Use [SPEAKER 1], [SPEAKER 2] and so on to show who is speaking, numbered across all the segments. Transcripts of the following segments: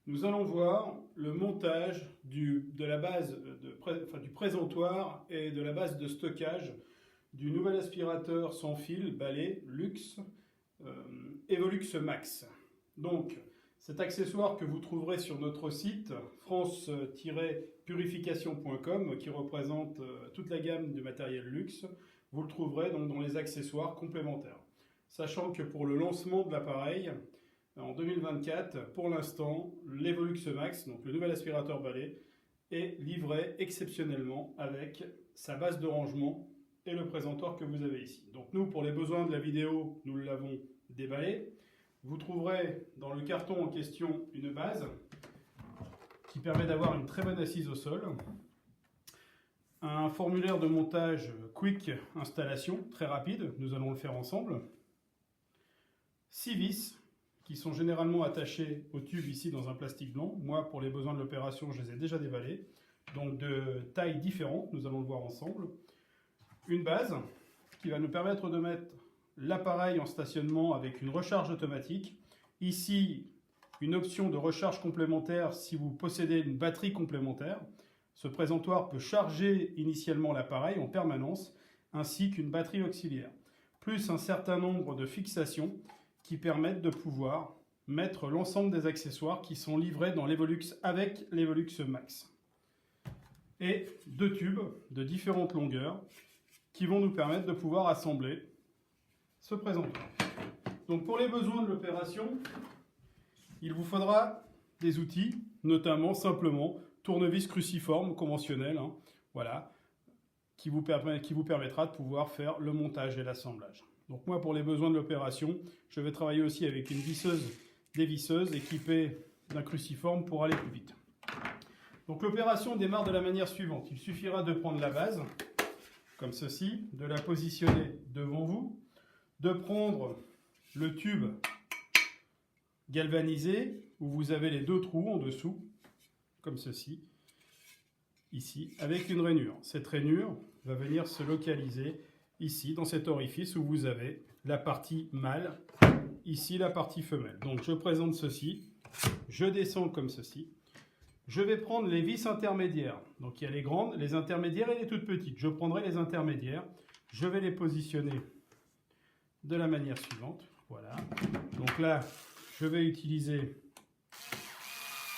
[SPEAKER 1] Nous allons voir le montage de la base du présentoir et de la base de stockage du nouvel aspirateur sans fil balai Luxe Evolux Max. Donc, cet accessoire que vous trouverez sur notre site france-purification.com qui représente toute la gamme du matériel luxe, vous le trouverez donc dans les accessoires complémentaires. Sachant que pour le lancement de l'appareil, en 2024, pour l'instant, l'Evolux Max, donc le nouvel aspirateur balai, est livré exceptionnellement avec sa base de rangement et le présentoir que vous avez ici. Donc nous, pour les besoins de la vidéo, nous l'avons déballé. Vous trouverez dans le carton en question une base qui permet d'avoir une très bonne assise au sol. Un formulaire de montage quick installation, très rapide, nous allons le faire ensemble. 6 vis qui sont généralement attachés au tube ici dans un plastique blanc. Moi, pour les besoins de l'opération, je les ai déjà déballés. Donc de tailles différentes, nous allons le voir ensemble. Une base qui va nous permettre de mettre l'appareil en stationnement avec une recharge automatique. Ici, une option de recharge complémentaire si vous possédez une batterie complémentaire. Ce présentoir peut charger initialement l'appareil en permanence, ainsi qu'une batterie auxiliaire. Plus un certain nombre de fixations qui permettent de pouvoir mettre l'ensemble des accessoires qui sont livrés dans l'Evolux avec l'Evolux Max. Et 2 tubes de différentes longueurs qui vont nous permettre de pouvoir assembler ce présentoir. Donc pour les besoins de l'opération, il vous faudra des outils, notamment simplement tournevis cruciforme conventionnel, voilà, qui vous permettra de pouvoir faire le montage et l'assemblage. Donc moi, pour les besoins de l'opération, je vais travailler aussi avec une dévisseuse équipée d'un cruciforme pour aller plus vite. Donc l'opération démarre de la manière suivante. Il suffira de prendre la base, comme ceci, de la positionner devant vous, de prendre le tube galvanisé, où vous avez les 2 trous en dessous, comme ceci, ici, avec une rainure. Cette rainure va venir se localiser ici, dans cet orifice où vous avez la partie mâle, ici la partie femelle. Donc je présente ceci, je descends comme ceci. Je vais prendre les vis intermédiaires. Donc il y a les grandes, les intermédiaires et les toutes petites. Je prendrai les intermédiaires, je vais les positionner de la manière suivante. Voilà. Donc là, je vais utiliser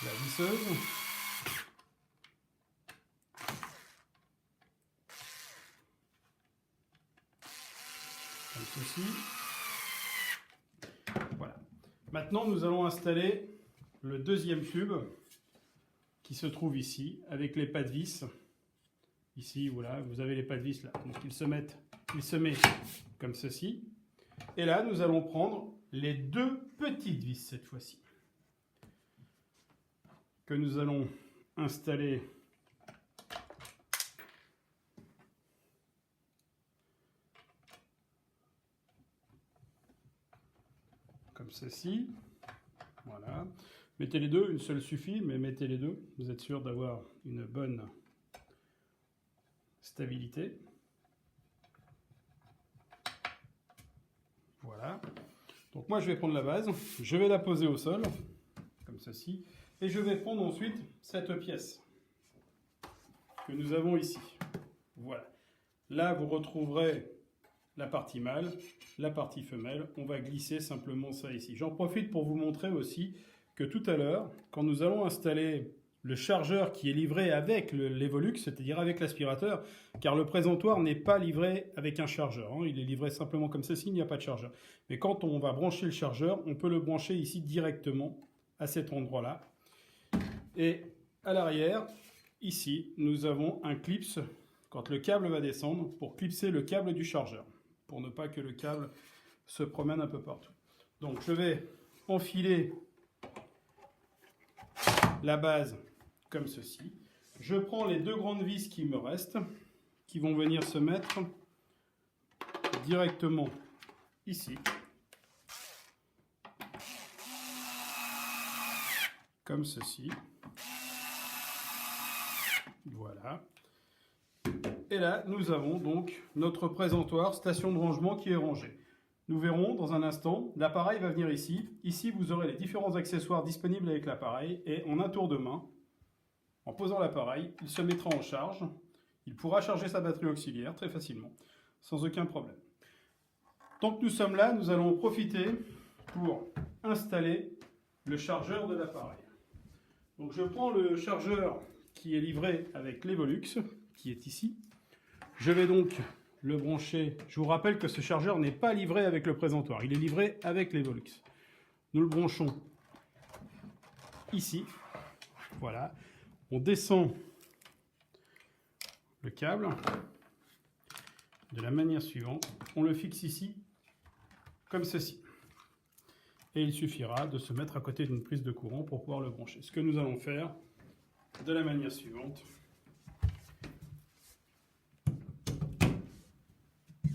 [SPEAKER 1] la visseuse. Comme ceci. Voilà. Maintenant, nous allons installer le deuxième tube qui se trouve ici, avec les pas de vis. Ici, voilà, vous avez les pas de vis là. Donc, il se met comme ceci. Et là, nous allons prendre les 2 petites vis cette fois-ci, que nous allons installer comme ceci. Voilà. Mettez les 2, une seule suffit, mais mettez les 2. Vous êtes sûr d'avoir une bonne stabilité. Voilà. Donc moi, je vais prendre la base, je vais la poser au sol, comme ceci, et je vais prendre ensuite cette pièce que nous avons ici. Voilà. Là, vous retrouverez la partie mâle, la partie femelle. On va glisser simplement ça ici. J'en profite pour vous montrer aussi que tout à l'heure, quand nous allons installer le chargeur qui est livré avec l'Evolux, c'est-à-dire avec l'aspirateur, car le présentoir n'est pas livré avec un chargeur. Il est livré simplement comme ceci, il n'y a pas de chargeur. Mais quand on va brancher le chargeur, on peut le brancher ici directement à cet endroit-là. Et à l'arrière, ici, nous avons un clips quand le câble va descendre pour clipser le câble du chargeur, pour ne pas que le câble se promène un peu partout. Donc je vais enfiler la base comme ceci. Je prends les 2 grandes vis qui me restent, qui vont venir se mettre directement ici. Comme ceci. Voilà. Et là, nous avons donc notre présentoir station de rangement qui est rangé. nous verrons dans un instant, l'appareil va venir ici. Ici, vous aurez les différents accessoires disponibles avec l'appareil et en un tour de main, en posant l'appareil, il se mettra en charge. Il pourra charger sa batterie auxiliaire très facilement, sans aucun problème. Tant que nous sommes là, nous allons en profiter pour installer le chargeur de l'appareil. Donc je prends le chargeur qui est livré avec l'Evolux, qui est ici. Je vais donc le brancher. Je vous rappelle que ce chargeur n'est pas livré avec le présentoir, il est livré avec l'Evolux. Nous le branchons ici. Voilà. On descend le câble de la manière suivante. On le fixe ici, comme ceci. Et il suffira de se mettre à côté d'une prise de courant pour pouvoir le brancher. Ce que nous allons faire de la manière suivante.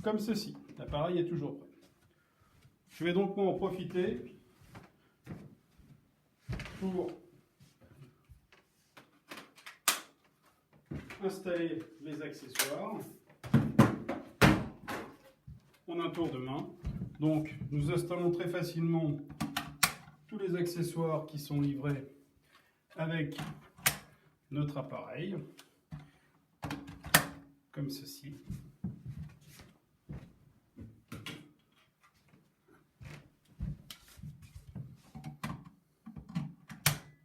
[SPEAKER 1] Comme ceci. L'appareil est toujours prêt. Je vais donc en profiter pour installer les accessoires en un tour de main. Donc nous installons très facilement tous les accessoires qui sont livrés avec notre appareil, comme ceci.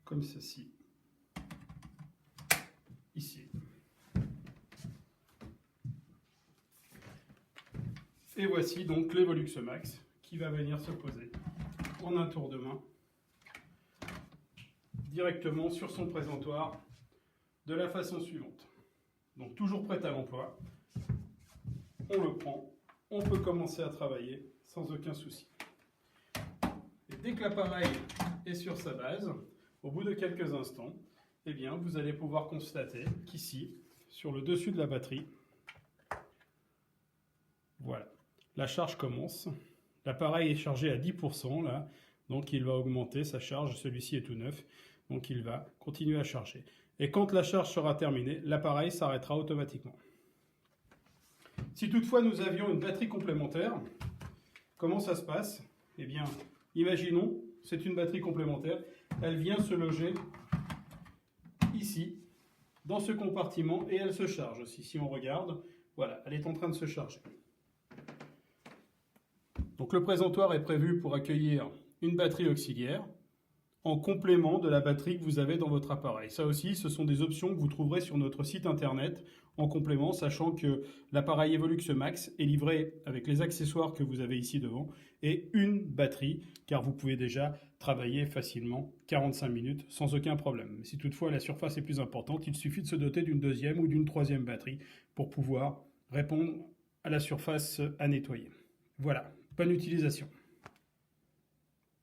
[SPEAKER 1] Comme ceci. Ici. Et voici donc l'Evolux Max qui va venir se poser en un tour de main directement sur son présentoir de la façon suivante. Donc toujours prêt à l'emploi, on le prend, on peut commencer à travailler sans aucun souci. Et dès que l'appareil est sur sa base, au bout de quelques instants, eh bien, vous allez pouvoir constater qu'ici, sur le dessus de la batterie, voilà, la charge commence. L'appareil est chargé à 10% là, donc il va augmenter sa charge. Celui-ci est tout neuf, donc il va continuer à charger. Et quand la charge sera terminée, l'appareil s'arrêtera automatiquement. Si toutefois nous avions une batterie complémentaire, comment ça se passe? Eh bien, imaginons, c'est une batterie complémentaire, elle vient se loger ici, dans ce compartiment, et elle se charge aussi. Si on regarde, voilà, elle est en train de se charger. Donc le présentoir est prévu pour accueillir une batterie auxiliaire en complément de la batterie que vous avez dans votre appareil. Ça aussi, ce sont des options que vous trouverez sur notre site internet en complément, sachant que l'appareil Evolux Max est livré avec les accessoires que vous avez ici devant et une batterie, car vous pouvez déjà travailler facilement 45 minutes sans aucun problème. Si toutefois la surface est plus importante, il suffit de se doter d'une deuxième ou d'une troisième batterie pour pouvoir répondre à la surface à nettoyer. Voilà, bonne utilisation.